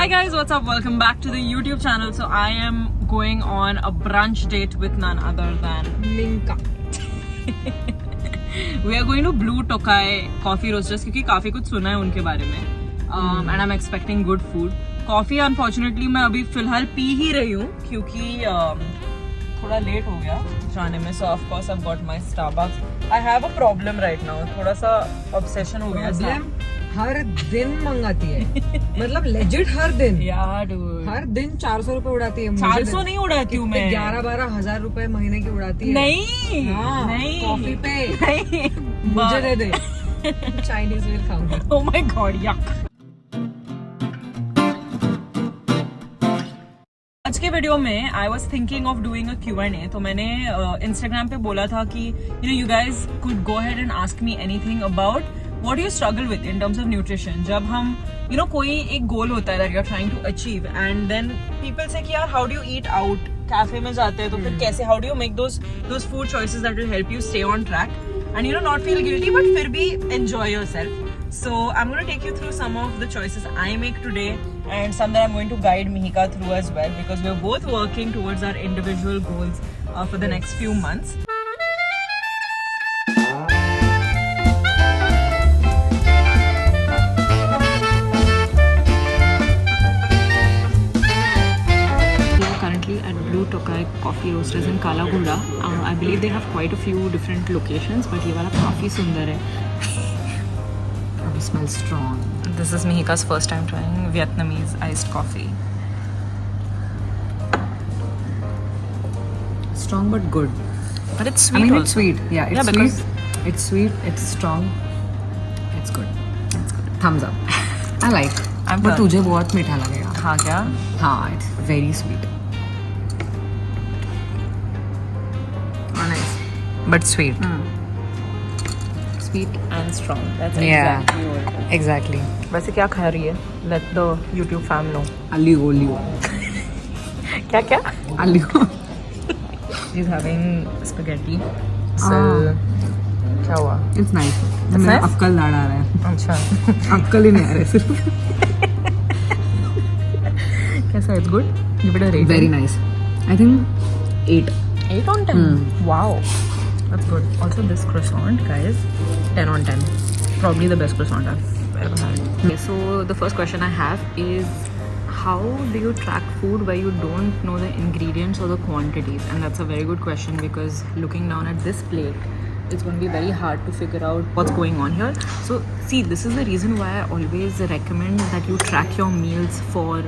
Hi guys, what's up? Welcome back to the YouTube channel. So I am going on a brunch date with none other than Mihika. We are going to Blue Tokai Coffee Roasters क्योंकि काफी कुछ सुना है उनके बारे में. And I'm expecting good food. Coffee unfortunately मैं अभी फिलहाल पी ही रही हूँ क्योंकि थोड़ा लेट हो गया जाने में. So of course I've got my Starbucks. I have a problem right now. थोड़ा सा obsession हो गया. हर दिन मंगाती है मतलब लेजिट हर दिन यार dude. हर दिन 400 रुपए उड़ाती है. 400 नहीं उड़ाती हूँ मैं. 11-12 हजार रुपए महीने की उड़ाती है. नहीं हाँ, नहीं कॉफी पे नहीं मुझे दे दे. चाइनीज विल खाऊंगी. Oh my god, yuck. आज के वीडियो में I was thinking of doing a Q&A. तो मैंने इंस्टाग्राम पे बोला था कि you guys could go ahead and ask me anything about what do you struggle with in terms of nutrition. जब हम कोई एक गोल होता है that you're trying to achieve and then people say कि यार how do you eat out, cafe में जाते हैं तो फिर कैसे, how do you make those food choices that will help you stay on track and not feel guilty but फिर भी enjoy yourself. So I'm going to take you through some of the choices I make today and some that I'm going to guide Mihika through as well because we're both working towards our individual goals for the next few months. At Blue Tokai Coffee Roasters in Kalaguda. I believe they have quite a few different locations, but ये वाला काफी सुंदर है. It smells strong. This is Mihika's first time trying Vietnamese iced coffee. Strong but good. But it's sweet. I mean, also. it's sweet. Yeah, it's because sweet. It's sweet. It's strong. It's good. It's good. Thumbs up. I like. But तुझे बहुत मीठा लगेगा. हाँ क्या? हाँ, it's very sweet. But sweet. Sweet and strong. That's exactly what it is. Exactly. वैसे क्या खा रही है? Let the YouTube fam know. Aligo. क्या क्या? Aligo. She's having spaghetti. So क्या हुआ? It's nice. It's मेरा nice? अक्कल दाढ़ आ रहा है. अच्छा. अक्कल ही नहीं आ रहा है सिर्फ. कैसा? It's good. Give it a rating. Very nice. I think 8. 8 on 10. Wow. That's good. Also this croissant, guys, 10 on 10. Probably the best croissant I've ever had. Okay, so the first question I have is how do you track food where you don't know the ingredients or the quantities? And that's a very good question because looking down at this plate, it's going to be very hard to figure out what's going on here. So see, this is the reason why I always recommend that you track your meals for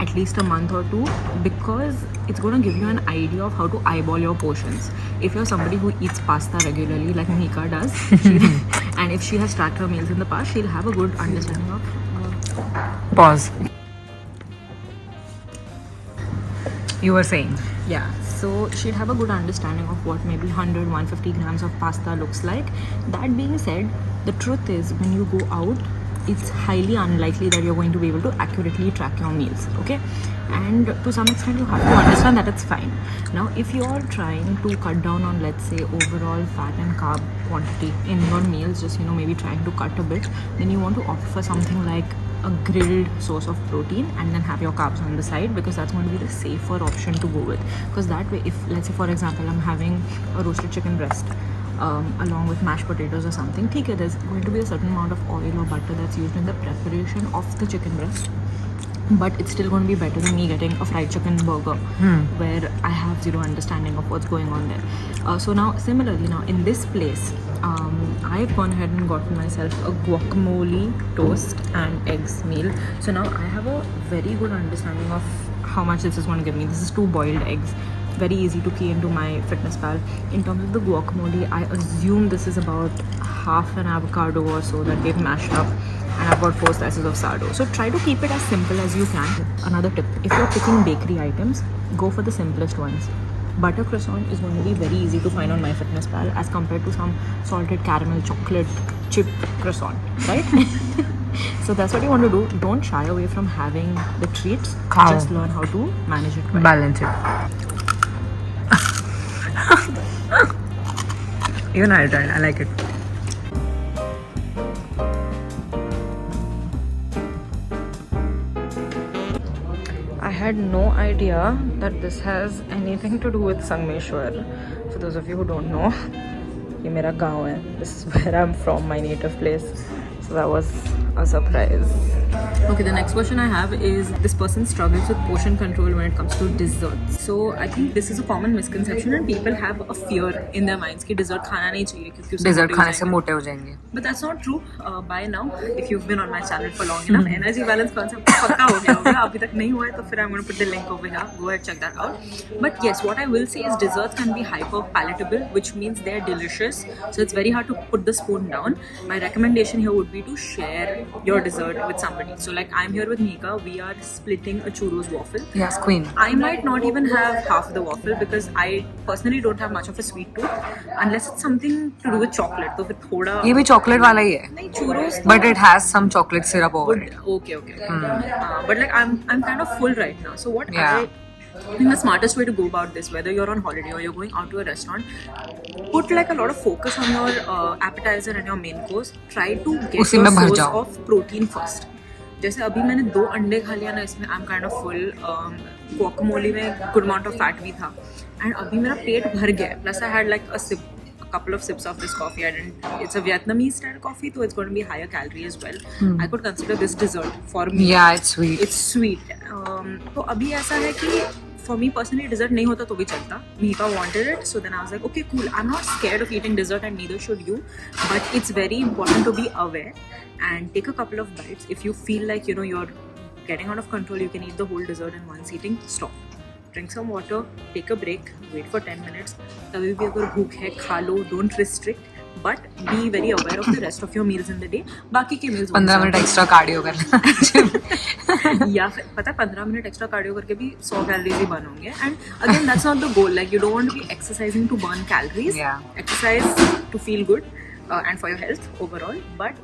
at least a month or two because it's going to give you an idea of how to eyeball your portions. If you're somebody who eats pasta regularly like Mihika does and if she has tracked her meals in the past, she'll have a good understanding of Pause. You were saying? Yeah. So she'd have a good understanding of what maybe 100-150 grams of pasta looks like. That being said, the truth is when you go out, it's highly unlikely that you're going to be able to accurately track your meals, okay? And to some extent you have to understand that it's fine. Now if you're trying to cut down on, let's say, overall fat and carb quantity in your meals, just maybe trying to cut a bit, then you want to opt for something like a grilled source of protein and then have your carbs on the side because that's going to be the safer option to go with. Because that way, if let's say for example I'm having a roasted chicken breast along with mashed potatoes or something, okay, there's going to be a certain amount of oil or butter that's used in the preparation of the chicken breast, but it's still going to be better than me getting a fried chicken burger where I have zero understanding of what's going on there. So now similarly, now in this place I've gone ahead and gotten myself a guacamole toast and eggs meal. So now I have a very good understanding of how much this is going to give me. This is 2 boiled eggs, very easy to key into my fitness pal. In terms of the guacamole, I assume this is about half an avocado or so that they've mashed up, and I've got 4 slices of sourdough. So try to keep it as simple as you can. Another tip, if you're picking bakery items, go for the simplest ones. Butter croissant is going to be very easy to find on MyFitnessPal as compared to some salted caramel chocolate chip croissant, right? So that's what you want to do. Don't shy away from having the treats. Just learn how to manage it well. Balance it. Even I tried. I like it. had no idea that this has anything to do with Sangmeshwar. For those of you who don't know, ये मेरा गाँव है. This is where I'm from, my native place. So that was a surprise. Okay, the next question I have is, this person struggles with portion control when it comes to desserts. So I think this is a common misconception and people have a fear in their minds कि dessert खाना नहीं चाहिए क्योंकि उससे Dessert खाने से मोटे हो जाएंगे. But that's not true. By now, if you've been on my channel for long enough, energy balance concept पक्का हो गया होगा. अभी तक नहीं हुआ है तो फिर I'm going to put the link over here. Go ahead, check that out. But yes, what I will say is desserts can be hyper palatable, which means they're delicious. So it's very hard to put the spoon down. My recommendation here would be to share your dessert with somebody. So like I'm here with Mihika, we are splitting a churros waffle. Yes, queen. I might not even have half the waffle because I personally don't have much of a sweet tooth unless it's something to do with chocolate. तो फिर थोड़ा ये भी chocolate वाला ही है. नहीं churros. But it has some chocolate syrup over it. Okay. But like I'm kind of full right now. So what Yeah. I think the smartest way to go about this, whether you're on holiday or you're going out to a restaurant, put like a lot of focus on your appetizer and your main course. Try to get उसी your में भर source जाओ. of protein first. जैसे अभी मैंने 2 अंडे खा लिया ना, इसमें I'm kind of full. Guacamole में good amount of fat भी था, and अभी मेरा पेट भर गया. Plus I had like a couple of sips of this coffee. It's a Vietnamese style coffee, so it's going to be higher calorie as well. I could consider this dessert for me. Yeah, it's sweet. It's sweet. तो अभी ऐसा है कि for me personally dessert नहीं होता तो भी चलता. Mihika wanted it, so then I was like, okay, cool. I'm not scared of eating dessert and neither should you. But it's very important to be aware and take a couple of bites. If you feel like you're getting out of control, you can eat the whole dessert in one sitting. Stop. Drink some water, take a break, wait for 10 minutes. तभी भी अगर भूख है खा लो, don't restrict. But be very aware of the rest of your meals in the day. बाकी के meals 15 minute extra cardio कर लेना. या फिर पता है 15 मिनट एक्स्ट्रा कार्डियो करके भी 100 कैलोरीज ही बर्न होंगे. And again, that's not the goal. Like you don't want to be exercising to burn calories. Yeah. Exercise to feel good and for your health overall. But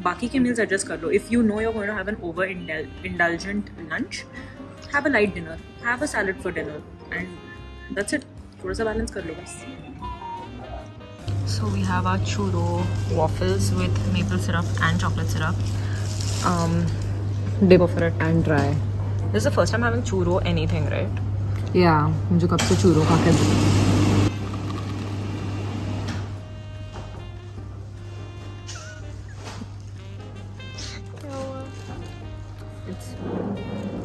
बाकी के meals adjust कर लो. If you know you're going to have an indulgent lunch, have a light dinner, have a salad for dinner, and that's it. थोड़ा सा balance कर लो बस. So we have our churro waffles with maple syrup and chocolate syrup. Dip for it and dry. This is the first time having churro anything, right? Yeah, मुझे कब से churro खा के It's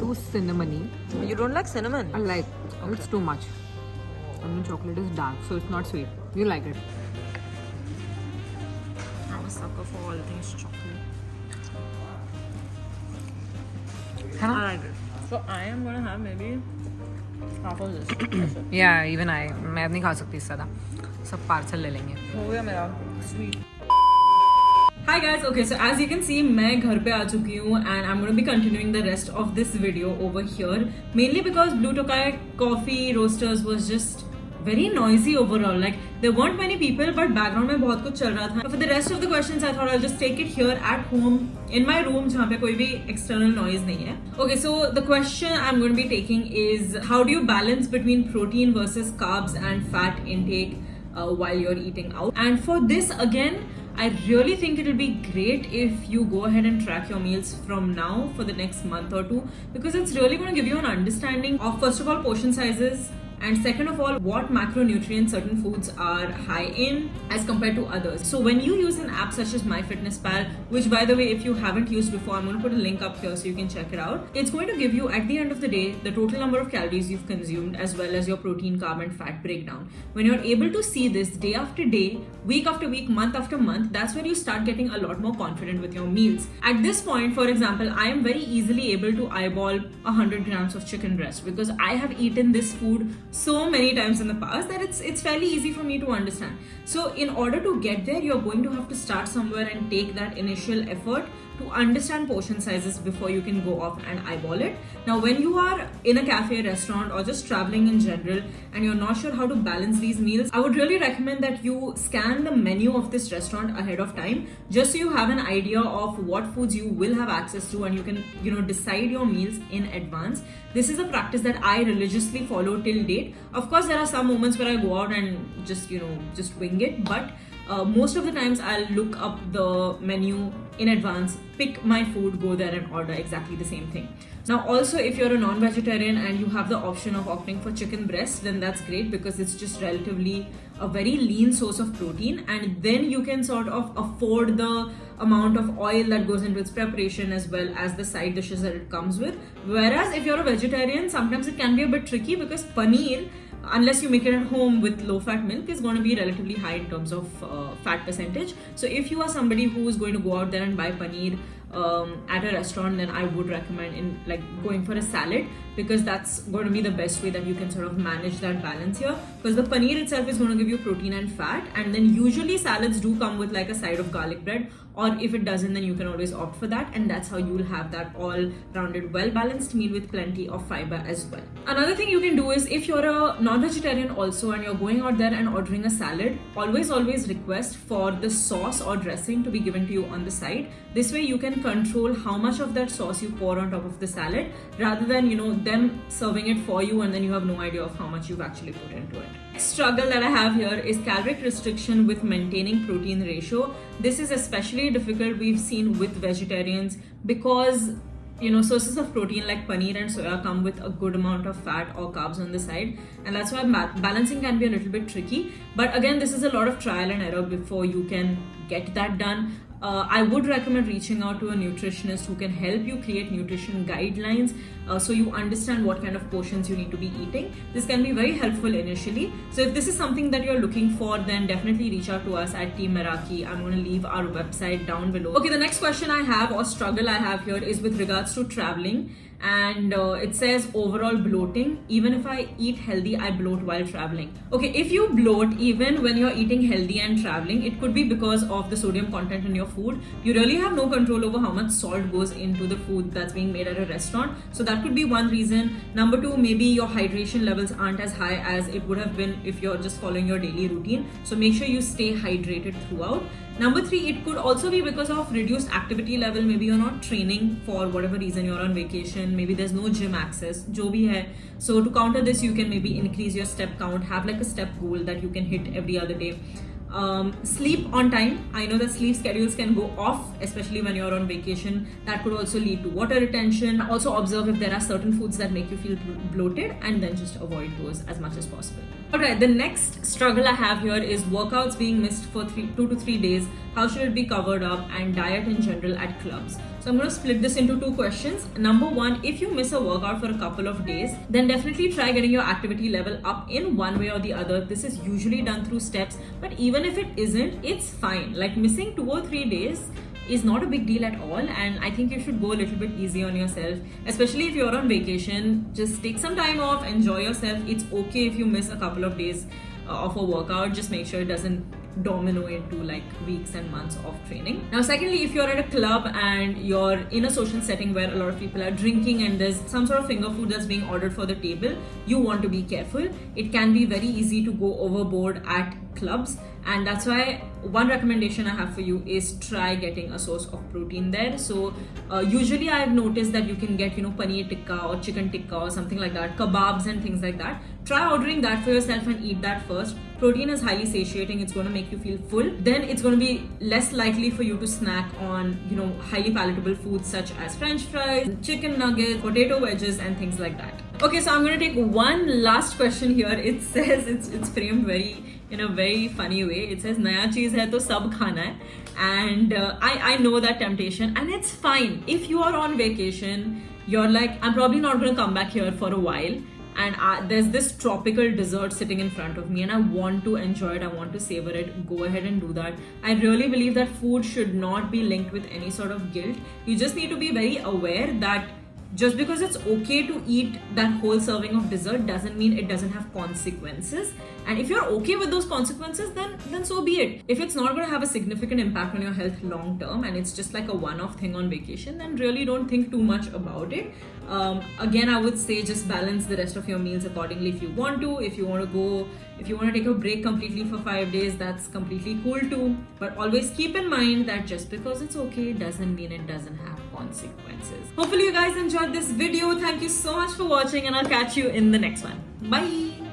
too cinnamony. You don't like cinnamon? I like. It's too much. I mean, chocolate is dark, so it's not sweet. You like it? I'm a sucker for all things chocolate. है ना? I like it. So I am gonna have maybe half of this. Yeah, even I. मैं नहीं खा सकती इससे ज़्यादा. सब parcel ले लेंगे. हो गया मेरा sweet. Hi guys, okay, so as you can see, मैं घर पे आ चुकी हूँ and I'm going to be continuing the rest of this video over here. Mainly because Blue Tokai Coffee Roasters was just very noisy overall. Like there weren't many people, but background में बहुत कुछ चल रहा था. But for the rest of the questions, I thought I'll just take it here at home in my room, जहाँ पे कोई भी external noise नहीं है. Okay, so the question I'm going to be taking is, how do you balance between protein versus carbs and fat intake while you're eating out? And for this again, I really think it'll be great if you go ahead and track your meals from now for the next month or two, because it's really going to give you an understanding of, first of all, portion sizes, and second of all, what macronutrients certain foods are high in as compared to others. So when you use an app such as MyFitnessPal, which by the way, if you haven't used before, I'm going to put a link up here so you can check it out. It's going to give you at the end of the day the total number of calories you've consumed as well as your protein, carb and fat breakdown. When you're able to see this day after day, week after week, month after month, that's when you start getting a lot more confident with your meals. At this point, for example, I am very easily able to eyeball 100 grams of chicken breast because I have eaten this food so many times in the past that it's fairly easy for me to understand. So in order to get there, you're going to have to start somewhere and take that initial effort to understand portion sizes before you can go off and eyeball it. Now, when you are in a cafe, restaurant, or just traveling in general and you're not sure how to balance these meals, I would really recommend that you scan the menu of this restaurant ahead of time, just so you have an idea of what foods you will have access to and you can, decide your meals in advance. This is a practice that I religiously follow till date. Of course, there are some moments where I go out and just wing it, but most of the times I'll look up the menu in advance, pick my food, go there and order exactly the same thing. Now also, if you're a non-vegetarian and you have the option of opting for chicken breast, then that's great because it's just relatively a very lean source of protein, and then you can sort of afford the amount of oil that goes into its preparation as well as the side dishes that it comes with. Whereas if you're a vegetarian, sometimes it can be a bit tricky because paneer, unless you make it at home with low-fat milk, is going to be relatively high in terms of fat percentage. So if you are somebody who is going to go out there and buy paneer at a restaurant, then I would recommend going for a salad, because that's going to be the best way that you can sort of manage that balance here, because the paneer itself is going to give you protein and fat, and then usually salads do come with like a side of garlic bread, or if it doesn't, then you can always opt for that, and that's how you will have that all-rounded, well-balanced meal with plenty of fiber as well. Another thing you can do is, if you're a non-vegetarian also and you're going out there and ordering a salad, always request for the sauce or dressing to be given to you on the side. This way you can control how much of that sauce you pour on top of the salad, rather than them serving it for you and then you have no idea of how much you've actually put into it. Next struggle that I have here is caloric restriction with maintaining protein ratio. This is especially difficult, we've seen, with vegetarians, because sources of protein like paneer and soya come with a good amount of fat or carbs on the side, and that's why balancing can be a little bit tricky. But again, this is a lot of trial and error before you can get that done. I would recommend reaching out to a nutritionist who can help you create nutrition guidelines, so you understand what kind of portions you need to be eating. This can be very helpful initially. So if this is something that you're looking for, then definitely reach out to us at Team Meraki. I'm going to leave our website down below. Okay, the next question I have, or struggle I have here, is with regards to traveling. And it says overall bloating. Even if I eat healthy, I bloat while traveling. Okay, if you bloat even when you're eating healthy and traveling, it could be because of the sodium content in your food. You really have no control over how much salt goes into the food that's being made at a restaurant. So that could be one reason. Number two, maybe your hydration levels aren't as high as it would have been if you're just following your daily routine. So make sure you stay hydrated throughout. Number three, it could also be because of reduced activity level. Maybe you're not training for whatever reason, you're on vacation, maybe there's no gym access, jo bhi hai. So to counter this, you can maybe increase your step count, have like a step goal that you can hit every other day. Sleep on time. I know that sleep schedules can go off, especially when you're on vacation. That could also lead to water retention. Also observe if there are certain foods that make you feel bloated, and then just avoid those as much as possible. Alright, the next struggle I have here is workouts being missed for 2 to 3 days. How should it be covered up, and diet in general at clubs? So I'm going to split this into 2 questions. Number one, if you miss a workout for a couple of days, then definitely try getting your activity level up in one way or the other. This is usually done through steps, but even if it isn't, it's fine. Like missing 2 or 3 days is not a big deal at all, and I think you should go a little bit easy on yourself, especially if you're on vacation. Just take some time off, enjoy yourself. It's okay if you miss a couple of days of a workout. Just make sure it doesn't domino into like weeks and months of training. Now secondly, if you're at a club and you're in a social setting where a lot of people are drinking and there's some sort of finger food that's being ordered for the table, you want to be careful. It can be very easy to go overboard at clubs, and that's why one recommendation I have for you is try getting a source of protein there. So usually I've noticed that you can get paneer tikka or chicken tikka or something like that, kebabs and things like that. Try ordering that for yourself and eat that first. Protein is highly satiating. It's going to make you feel full. Then it's going to be less likely for you to snack on highly palatable foods such as french fries, chicken nuggets, potato wedges and things like that. Okay, so I'm going to take one last question here. It says, it's framed in a very funny way. It says naya cheez hai to sab khana hai. And I know that temptation, and it's fine. If you are on vacation, you're like, I'm probably not going to come back here for a while, and there's this tropical dessert sitting in front of me and I want to enjoy it, I want to savor it. Go ahead and do that. I really believe that food should not be linked with any sort of guilt. You just need to be very aware that just because it's okay to eat that whole serving of dessert doesn't mean it doesn't have consequences. And if you're okay with those consequences, then so be it. If it's not going to have a significant impact on your health long term and it's just like a one-off thing on vacation, then really don't think too much about it. Again, I would say just balance the rest of your meals accordingly if you want to. If you want to take a break completely for 5 days, that's completely cool too. But always keep in mind that just because it's okay doesn't mean it doesn't have consequences. Hopefully you guys enjoyed this video. Thank you so much for watching, and I'll catch you in the next one. Bye.